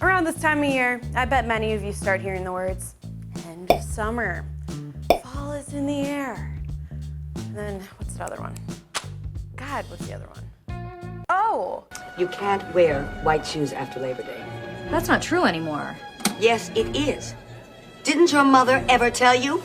Around this time of year, I bet many of you start hearing the words, end of summer, fall is in the air. And then, what's the other one? God, what's the other one? Oh! You can't wear white shoes after Labor Day. That's not true anymore. Yes, it is. Didn't your mother ever tell you?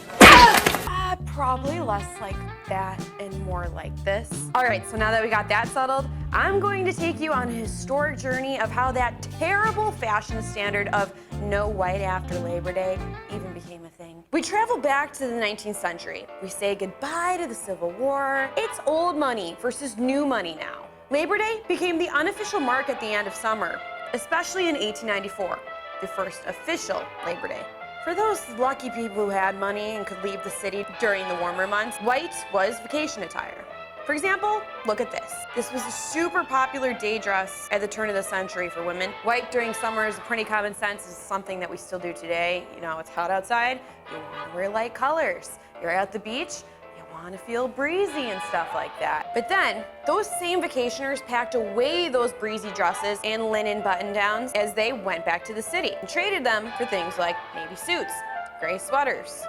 Probably less like that and more like this. All right, so now that we got that settled, I'm going to take you on a historic journey of how that terrible fashion standard of no white after Labor Day even became a thing. We travel back to the 19th century. We say goodbye to the Civil War. It's old money versus new money now. Labor Day became the unofficial mark at the end of summer, especially in 1894, the first official Labor Day. For those lucky people who had money and could leave the city during the warmer months, white was vacation attire. For example, look at this. This was a super popular day dress at the turn of the century for women. White during summer is pretty common sense. It's something that we still do today. You know, it's hot outside, you want to wear light colors. You're at the beach, you want to feel breezy and stuff like that. But then, those same vacationers packed away those breezy dresses and linen button-downs as they went back to the city and traded them for things like navy suits, gray sweaters,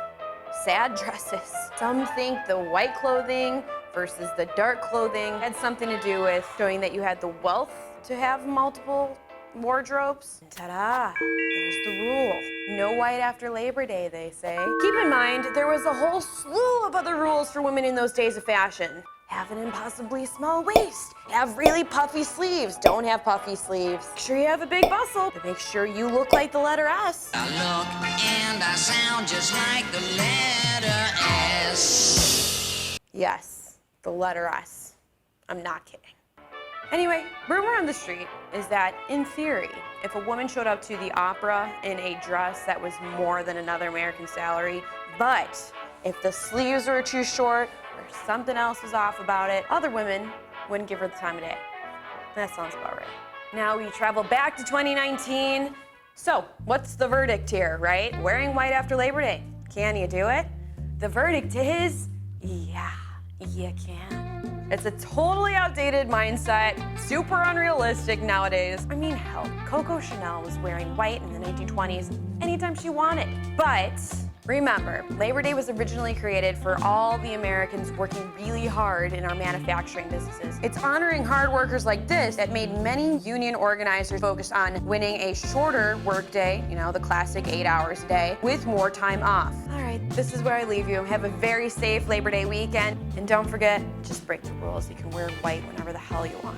sad dresses. Some think the white clothing versus the dark clothing had something to do with showing that you had the wealth to have multiple wardrobes. Ta-da, there's the rule. No white after Labor Day, they say. Keep in mind, there was a whole slew of other rules for women in those days of fashion. Have an impossibly small waist. Have really puffy sleeves. Don't have puffy sleeves. Make sure you have a big bustle. But make sure you look like the letter S. I look and I sound just like the letter S. Yes, the letter S. I'm not kidding. Anyway, rumor on the street is that, in theory, if a woman showed up to the opera in a dress that was more than another American salary, but if the sleeves were too short or something else was off about it, other women wouldn't give her the time of day. That sounds about right. Now we travel back to 2019. So, what's the verdict here, right? Wearing white after Labor Day. Can you do it? The verdict is, yeah, you can. It's a totally outdated mindset, super unrealistic nowadays. I mean, hell, Coco Chanel was wearing white in the 1920s anytime she wanted. But remember, Labor Day was originally created for all the Americans working really hard in our manufacturing businesses. It's honoring hard workers like this that made many union organizers focus on winning a shorter workday, you know, the classic 8 hours a day, with more time off. All right, this is where I leave you. Have a very safe Labor Day weekend. And don't forget, just break the rules. You can wear white whenever the hell you want.